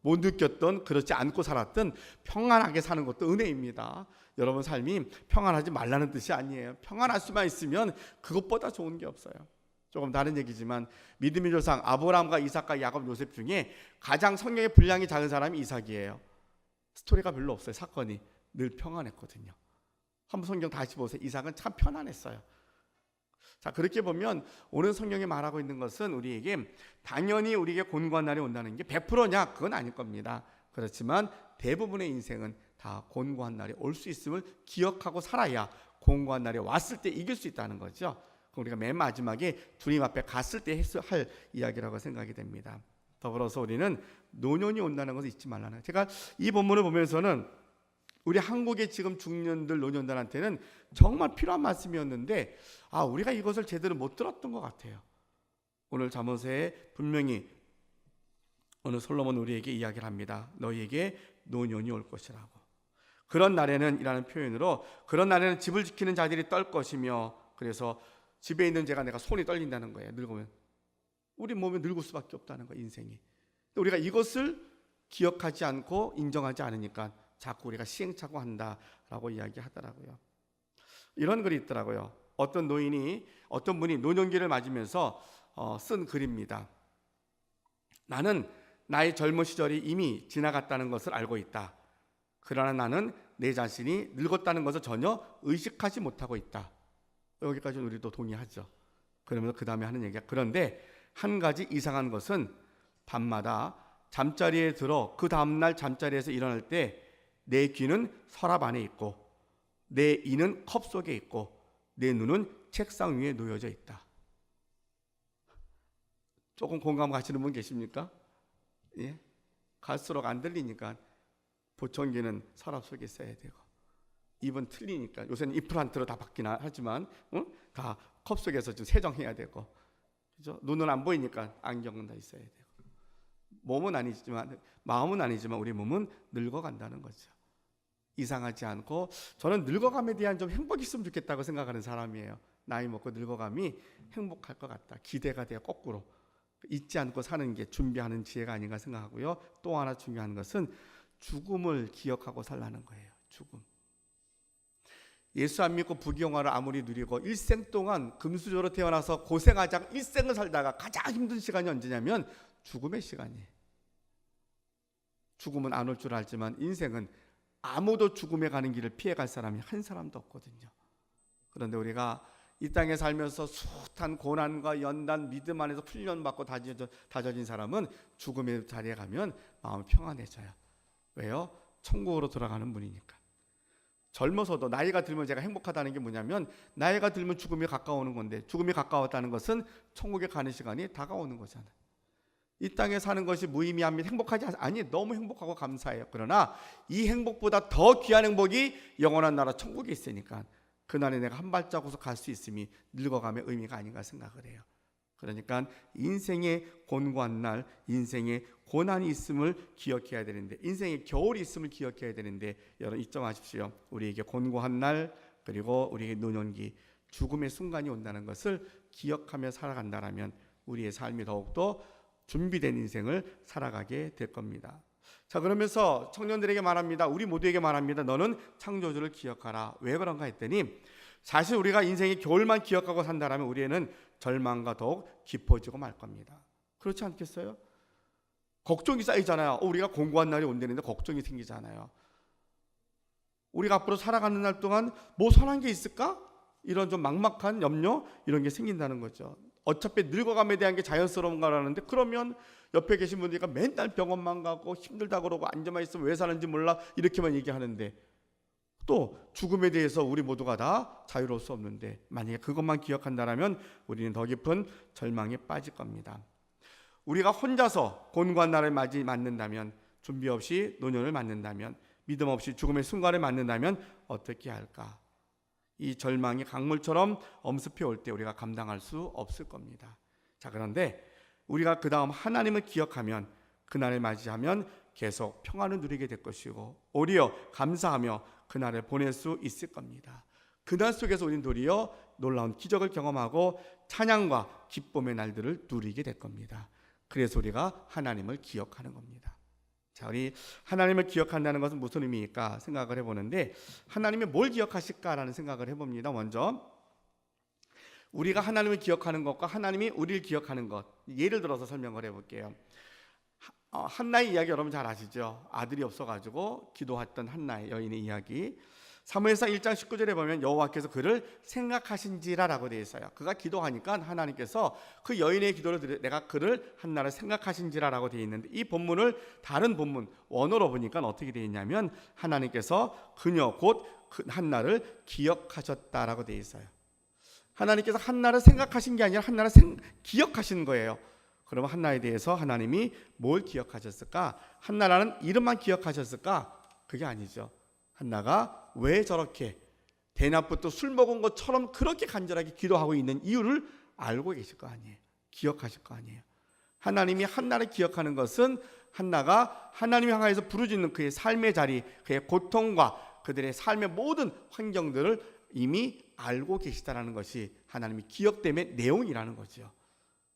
못 느꼈던, 그렇지 않고 살았던 평안하게 사는 것도 은혜입니다. 여러분 삶이 평안하지 말라는 뜻이 아니에요. 평안할 수만 있으면 그것보다 좋은 게 없어요. 조금 다른 얘기지만 믿음의 조상 아브라함과 이삭과 야곱, 요셉 중에 가장 성경의 분량이 작은 사람이 이삭이에요. 스토리가 별로 없어요. 사건이 늘 평안했거든요. 한번 성경 다시 보세요. 이삭은 참 편안했어요. 자, 그렇게 보면 오늘 성경에 말하고 있는 것은 우리에게 당연히 우리에게 곤고한 날이 온다는 게 100%냐? 그건 아닐 겁니다. 그렇지만 대부분의 인생은 다 곤고한 날이 올 수 있음을 기억하고 살아야 곤고한 날이 왔을 때 이길 수 있다는 거죠. 우리가 맨 마지막에 주님 앞에 갔을 때 할 이야기라고 생각이 됩니다. 더불어서 우리는 노년이 온다는 것을 잊지 말라는 거예요. 제가 이 본문을 보면서는 우리 한국의 지금 중년들, 노년들한테는 정말 필요한 말씀이었는데 우리가 이것을 제대로 못 들었던 것 같아요. 오늘 잠언서에 분명히 오늘 솔로몬 우리에게 이야기를 합니다. 너희에게 노년이 올 것이라고. 그런 날에는 이라는 표현으로, 그런 날에는 집을 지키는 자들이 떨 것이며, 그래서 집에 있는 내가 손이 떨린다는 거예요. 늙으면 우리 몸이 늙을 수밖에 없다는 거예요, 인생이. 우리가 이것을 기억하지 않고 인정하지 않으니까 자꾸 우리가 시행착오 한다라고 이야기하더라고요. 이런 글이 있더라고요. 어떤 분이 노년기를 맞으면서 쓴 글입니다. 나는 나의 젊은 시절이 이미 지나갔다는 것을 알고 있다. 그러나 나는 내 자신이 늙었다는 것을 전혀 의식하지 못하고 있다. 여기까지는 우리도 동의하죠. 그러면서 그 다음에 하는 얘기가, 그런데 한 가지 이상한 것은 밤마다 잠자리에 들어 그 다음날 잠자리에서 일어날 때 내 귀는 서랍 안에 있고 내 이는 컵 속에 있고 내 눈은 책상 위에 놓여져 있다. 조금 공감 가시는 분 계십니까? 예? 갈수록 안 들리니까 보청기는 서랍 속에 있어야 되고, 입은 틀리니까 요새는 임플란트로 다 바뀌나 하지만 다 컵 속에서 좀 세정해야 되고, 그죠? 눈은 안 보이니까 안경은 다 있어야 되고, 몸은 아니지만 마음은 아니지만 우리 몸은 늙어간다는 거죠. 이상하지 않고 저는 늙어감에 대한 좀 행복이 있으면 좋겠다고 생각하는 사람이에요. 나이 먹고 늙어감이 행복할 것 같다. 기대가 돼요. 거꾸로 잊지 않고 사는 게 준비하는 지혜가 아닌가 생각하고요. 또 하나 중요한 것은 죽음을 기억하고 살라는 거예요. 죽음. 예수 안 믿고 부귀영화를 아무리 누리고 일생 동안 금수저로 태어나서 고생하자 일생을 살다가 가장 힘든 시간이 언제냐면 죽음의 시간이에요. 죽음은 안 올 줄 알지만 인생은 아무도 죽음에 가는 길을 피해갈 사람이 한 사람도 없거든요. 그런데 우리가 이 땅에 살면서 숱한 고난과 연단 믿음 안에서 훈련받고 다져진 사람은 죽음의 자리에 가면 마음이 평안해져요. 왜요? 천국으로 돌아가는 분이니까. 젊어서도 나이가 들면 제가 행복하다는 게 뭐냐면 나이가 들면 죽음이 가까워오는 건데 죽음이 가까웠다는 것은 천국에 가는 시간이 다가오는 거잖아요. 이 땅에 사는 것이 무의미합니다. 행복하지 아니 너무 행복하고 감사해요. 그러나 이 행복보다 더 귀한 행복이 영원한 나라 천국에 있으니까 그날에 내가 한 발자국을 갈 수 있음이 늙어감의 의미가 아닌가 생각을 해요. 그러니까 인생의 곤고한 날, 인생의 고난이 있음을 기억해야 되는데 인생의 겨울이 있음을 기억해야 되는데 여러분 잊지 우리에게 곤고한 날 그리고 우리에게 노년기 죽음의 순간이 온다는 것을 기억하며 살아간다면 우리의 삶이 더욱더 준비된 인생을 살아가게 될 겁니다. 자, 그러면서 청년들에게 말합니다. 우리 모두에게 말합니다. 너는 창조주를 기억하라. 왜 그런가 했더니 사실 우리가 인생의 겨울만 기억하고 산다면 우리에는 절망과 더욱 깊어지고 말 겁니다. 그렇지 않겠어요? 걱정이 쌓이잖아요. 우리가 공고한 날이 온다는데 걱정이 생기잖아요. 우리가 앞으로 살아가는 날 동안 뭐 선한 게 있을까? 이런 좀 막막한 염려 이런 게 생긴다는 거죠. 어차피 늙어감에 대한 게 자연스러운 거라는데 그러면 옆에 계신 분들이 맨날 병원만 가고 힘들다 그러고 앉아만 있으면 왜 사는지 몰라 이렇게만 얘기하는데 또 죽음에 대해서 우리 모두가 다 자유로울 수 없는데 만약에 그것만 기억한다면 우리는 더 깊은 절망에 빠질 겁니다. 우리가 혼자서 곤고한 날을 맞는다면 준비 없이 노년을 맞는다면 믿음 없이 죽음의 순간을 맞는다면 어떻게 할까? 이 절망이 강물처럼 엄습해 올 때 우리가 감당할 수 없을 겁니다. 자, 그런데 우리가 그 다음 하나님을 기억하면 그날을 맞이하면 계속 평안을 누리게 될 것이고 오히려 감사하며 그날을 보낼 수 있을 겁니다. 그날 속에서 우리는 도리어 놀라운 기적을 경험하고 찬양과 기쁨의 날들을 누리게 될 겁니다. 그래서 우리가 하나님을 기억하는 겁니다. 자, 우리 하나님을 기억한다는 것은 무슨 의미일까 생각을 해보는데 하나님이 뭘 기억하실까라는 생각을 해봅니다. 먼저 우리가 하나님을 기억하는 것과 하나님이 우리를 기억하는 것 예를 들어서 설명을 해볼게요. 한나의 이야기 여러분 잘 아시죠? 아들이 없어가지고 기도했던 한나의 여인의 이야기. 사무엘상 1장 19절에 보면 여호와께서 그를 생각하신지라라고 되어 있어요. 그가 기도하니까 하나님께서 그 여인의 기도를 내가 그를 한나를 생각하신지라라고 되어 있는데 이 본문을 다른 본문 원어로 보니까 어떻게 되어 있냐면 하나님께서 그녀 곧 한나를 기억하셨다라고 되어 있어요. 하나님께서 한나를 생각하신 게 아니라 한나를 기억하신 거예요. 그러면 한나에 대해서 하나님이 뭘 기억하셨을까? 한나라는 이름만 기억하셨을까? 그게 아니죠. 한나가 왜 저렇게 대낮부터 술 먹은 것처럼 그렇게 간절하게 기도하고 있는 이유를 알고 계실 거 아니에요. 기억하실 거 아니에요. 하나님이 한나를 기억하는 것은 한나가 하나님 향하여서 부르짖는 그의 삶의 자리, 그의 고통과 그들의 삶의 모든 환경들을 이미 알고 계시다라는 것이 하나님이 기억됨의 내용이라는 거죠.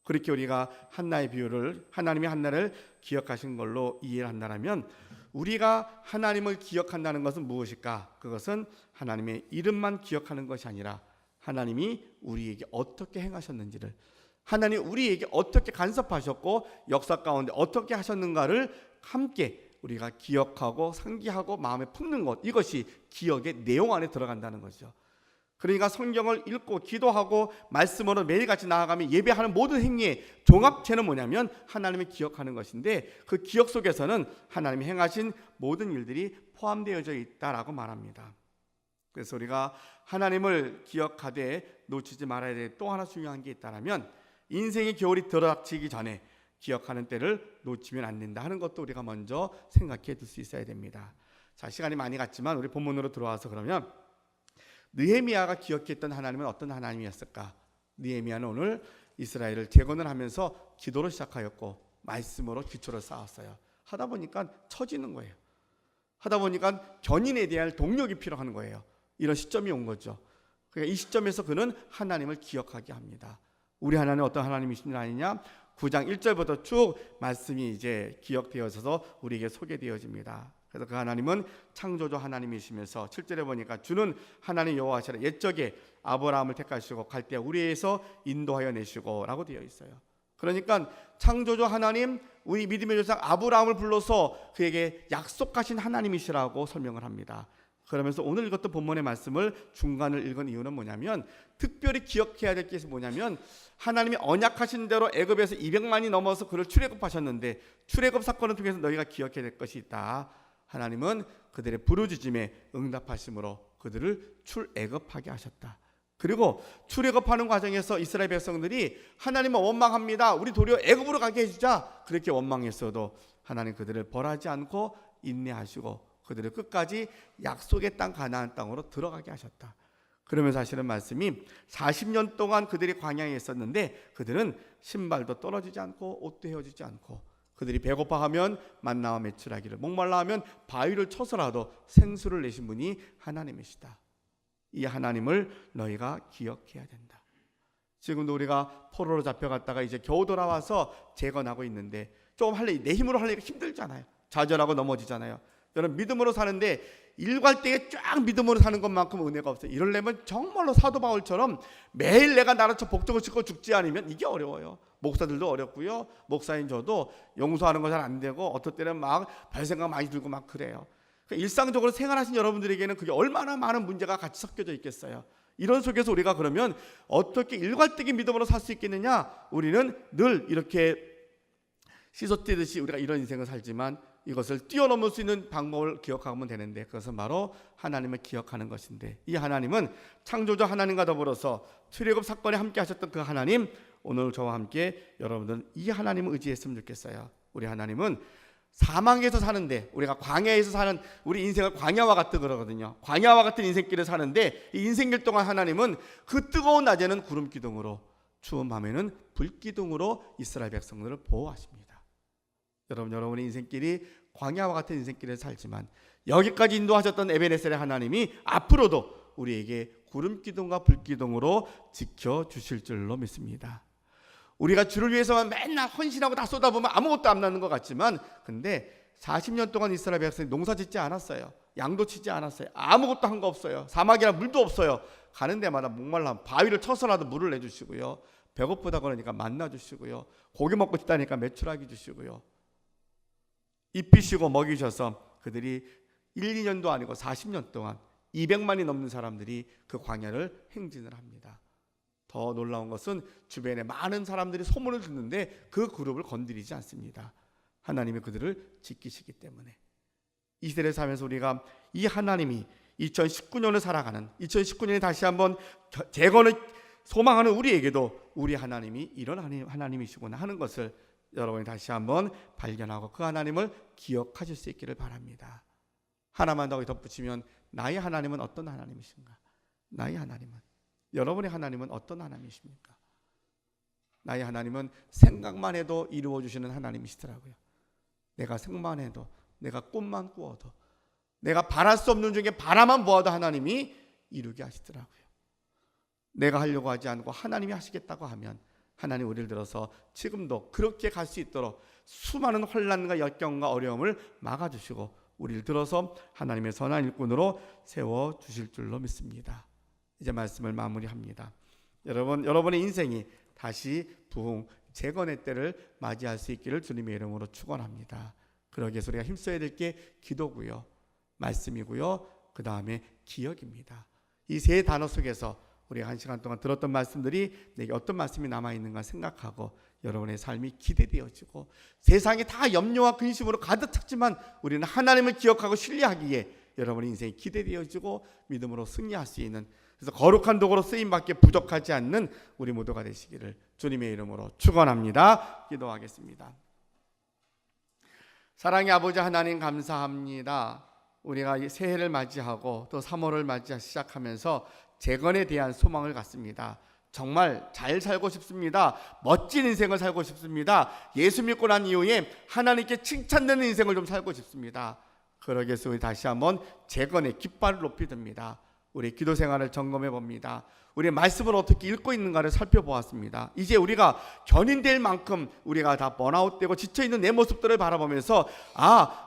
그렇게 우리가 한나의 비유를 하나님이 한나를 기억하신 걸로 이해를 한다면 우리가 하나님을 기억한다는 것은 무엇일까? 그것은 하나님의 이름만 기억하는 것이 아니라 하나님이 우리에게 어떻게 행하셨는지를 하나님이 우리에게 어떻게 간섭하셨고 역사 가운데 어떻게 하셨는가를 함께 우리가 기억하고 상기하고 마음에 품는 것 이것이 기억의 내용 안에 들어간다는 거죠. 그러니까 성경을 읽고 기도하고 말씀으로 매일같이 나아가며 예배하는 모든 행위의 종합체는 뭐냐면 하나님을 기억하는 것인데 그 기억 속에서는 하나님이 행하신 모든 일들이 포함되어져 있다라고 말합니다. 그래서 우리가 하나님을 기억하되 놓치지 말아야 될 또 하나 중요한 게 있다면 인생의 겨울이 들어닥치기 전에 기억하는 때를 놓치면 안 된다 하는 것도 우리가 먼저 생각해 둘 수 있어야 됩니다. 자, 시간이 많이 갔지만 우리 본문으로 들어와서 그러면 느헤미야가 기억했던 하나님은 어떤 하나님이었을까? 느헤미야는 오늘 이스라엘을 재건을 하면서 기도로 시작하였고 말씀으로 기초를 쌓았어요. 하다 보니까 처지는 거예요. 하다 보니까 견인에 대한 동력이 필요한 거예요. 이런 시점이 온 거죠. 그러니까 이 시점에서 그는 하나님을 기억하게 합니다. 우리 하나님은 어떤 하나님이신 아니냐? 9장 1절부터 쭉 말씀이 이제 기억되어져서 우리에게 소개되어집니다. 그래서 그 하나님은 창조주 하나님이시면서 7절에 보니까 주는 하나님 여호와시라 옛적에 아브라함을 택하시고 갈대아 우리에서 인도하여 내시고 라고 되어 있어요. 그러니까 창조주 하나님, 우리 믿음의 조상 아브라함을 불러서 그에게 약속하신 하나님이시라고 설명을 합니다. 그러면서 오늘 읽었던 본문의 말씀을 중간을 읽은 이유는 뭐냐면, 특별히 기억해야 될 것이 뭐냐면, 하나님이 언약하신 대로 애굽에서 200만이 넘어서 그를 출애굽하셨는데, 출애굽 사건을 통해서 너희가 기억해야 될 것이 있다. 하나님은 그들의 부르짖음에 응답하심으로 그들을 출애굽하게 하셨다. 그리고 출애굽하는 과정에서 이스라엘 백성들이 하나님을 원망합니다. 우리 도리어 애굽으로 가게 해주자. 그렇게 원망했어도 하나님 그들을 벌하지 않고 인내하시고 그들을 끝까지 약속의 땅 가나안 땅으로 들어가게 하셨다. 그러면서 하시는 말씀이 40년 동안 그들이 광야에 있었는데 그들은 신발도 떨어지지 않고 옷도 헤어지지 않고, 그들이 배고파하면 만나와 메추라기를, 목말라하면 바위를 쳐서라도 생수를 내신 분이 하나님이시다. 이 하나님을 너희가 기억해야 된다. 지금도 우리가 포로로 잡혀갔다가 이제 겨우 돌아와서 재건하고 있는데 조금 내 힘으로 하려니까 힘들잖아요. 좌절하고 넘어지잖아요. 여러분, 믿음으로 사는데 일괄되게 쫙 믿음으로 사는 것만큼 은혜가 없어요. 이러려면 정말로 사도 바울처럼 매일 내가 나를 쳐 복종을 싣고 죽지 않으면 이게 어려워요. 목사들도 어렵고요. 목사인 저도 용서하는 거 잘 안 되고 어떨 때는 막 별생각 많이 들고 막 그래요. 그러니까 일상적으로 생활하신 여러분들에게는 그게 얼마나 많은 문제가 같이 섞여져 있겠어요. 이런 속에서 우리가 그러면 어떻게 일괄되게 믿음으로 살 수 있겠느냐? 우리는 늘 이렇게 시소뛰듯이 우리가 이런 인생을 살지만 이것을 뛰어넘을 수 있는 방법을 기억하면 되는데, 그것은 바로 하나님을 기억하는 것인데, 이 하나님은 창조주 하나님과 더불어서 출애굽 사건에 함께 하셨던 그 하나님, 오늘 저와 함께 여러분들은 이 하나님을 의지했으면 좋겠어요. 우리 하나님은 사망에서 사는데, 우리가 광야에서 사는 우리 인생을 광야와 같다 그러거든요. 광야와 같은 인생길을 사는데 이 인생길 동안 하나님은 그 뜨거운 낮에는 구름 기둥으로, 추운 밤에는 불 기둥으로 이스라엘 백성들을 보호하십니다. 여러분의 인생길이 광야와 같은 인생길을 살지만 여기까지 인도하셨던 에베네셀의 하나님이 앞으로도 우리에게 구름 기둥과 불 기둥으로 지켜주실 줄로 믿습니다. 우리가 주를 위해서만 맨날 헌신하고 다 쏟아보면 아무것도 안 나는 것 같지만, 근데 40년 동안 이스라엘 백성이 농사 짓지 않았어요. 양도 치지 않았어요. 아무것도 한 거 없어요. 사막이라 물도 없어요. 가는 데마다 목말라 바위를 쳐서라도 물을 내주시고요. 배고프다 그러니까 만나 주시고요. 고기 먹고 싶다니까 메추라기 주시고요. 입히시고 먹이셔서 그들이 1, 2년도 아니고 40년 동안 200만이 넘는 사람들이 그 광야를 행진을 합니다. 더 놀라운 것은 주변에 많은 사람들이 소문을 듣는데 그 그룹을 건드리지 않습니다. 하나님이 그들을 지키시기 때문에. 이 시대를 살면서 우리가 이 하나님이 2019년을 살아가는, 2019년에 다시 한번 재건을 소망하는 우리에게도 우리 하나님이 이런 하나님이시구나 하는 것을 여러분이 다시 한번 발견하고 그 하나님을 기억하실 수 있기를 바랍니다. 하나만 더 덧붙이면, 나의 하나님은 어떤 하나님이신가? 나의 하나님은, 여러분의 하나님은 어떤 하나님이십니까? 나의 하나님은 생각만 해도 이루어 주시는 하나님이시더라고요. 내가 생각만 해도, 내가 꿈만 꾸어도, 내가 바랄 수 없는 중에 바라만 보아도 하나님이 이루게 하시더라고요. 내가 하려고 하지 않고 하나님이 하시겠다고 하면 하나님 우리를 들어서 지금도 그렇게 갈 수 있도록 수많은 혼란과 역경과 어려움을 막아주시고 우리를 들어서 하나님의 선한 일꾼으로 세워주실 줄로 믿습니다. 이제 말씀을 마무리합니다. 여러분의 인생이 다시 부흥, 재건의 때를 맞이할 수 있기를 주님의 이름으로 축원합니다. 그러기 위해서 우리가 힘써야 될 게 기도고요, 말씀이고요, 그 다음에 기억입니다. 이 세 단어 속에서 우리가 한 시간 동안 들었던 말씀들이 내게 어떤 말씀이 남아있는가 생각하고 여러분의 삶이 기대되어지고, 세상이 다 염려와 근심으로 가득 찼지만 우리는 하나님을 기억하고 신뢰하기에 여러분의 인생이 기대되어지고 믿음으로 승리할 수 있는, 그래서 거룩한 도구로 쓰임받기에 부족하지 않는 우리 모두가 되시기를 주님의 이름으로 축원합니다. 기도하겠습니다. 사랑의 아버지 하나님, 감사합니다. 우리가 새해를 맞이하고 또 3월을 시작하면서 재건에 대한 소망을 갖습니다. 정말 잘 살고 싶습니다. 멋진 인생을 살고 싶습니다. 예수 믿고 난 이후에 하나님께 칭찬되는 인생을 좀 살고 싶습니다. 그러기 위해서 우리 다시 한번 재건의 깃발을 높이 듭니다. 우리 기도 생활을 점검해 봅니다. 우리의 말씀을 어떻게 읽고 있는가를 살펴보았습니다. 이제 우리가 견인될 만큼 우리가 다 번아웃되고 지쳐있는 내 모습들을 바라보면서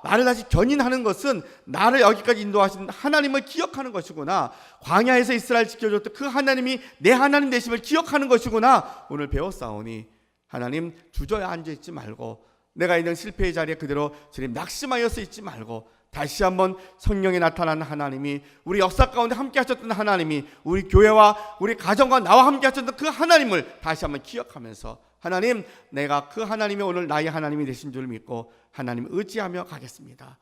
나를 다시 견인하는 것은 나를 여기까지 인도하신 하나님을 기억하는 것이구나. 광야에서 이스라엘 지켜줬던 그 하나님이 내 하나님 되심을 기억하는 것이구나. 오늘 배웠사오니 하나님 주저에 앉아있지 말고, 내가 있는 실패의 자리에 그대로 주님 낙심하여 있지 말고, 다시 한번 성령에 나타난 하나님이, 우리 역사 가운데 함께 하셨던 하나님이 우리 교회와 우리 가정과 나와 함께 하셨던 그 하나님을 다시 한번 기억하면서, 하나님, 내가 그 하나님이 오늘 나의 하나님이 되신 줄 믿고 하나님을 의지하며 가겠습니다.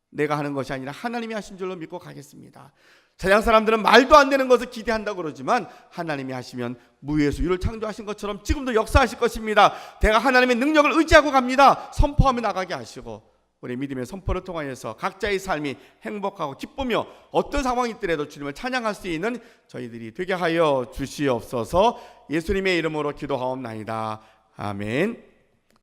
내가 하는 것이 아니라 하나님이 하신 줄로 믿고 가겠습니다. 세상 사람들은 말도 안 되는 것을 기대한다고 그러지만 하나님이 하시면 무에서 유를 창조하신 것처럼 지금도 역사하실 것입니다. 내가 하나님의 능력을 의지하고 갑니다. 선포하며 나가게 하시고, 우리 믿음의 선포를 통하여서 각자의 삶이 행복하고 기쁘며 어떤 상황이 있더라도 주님을 찬양할 수 있는 저희들이 되게 하여 주시옵소서. 예수님의 이름으로 기도하옵나이다. 아멘.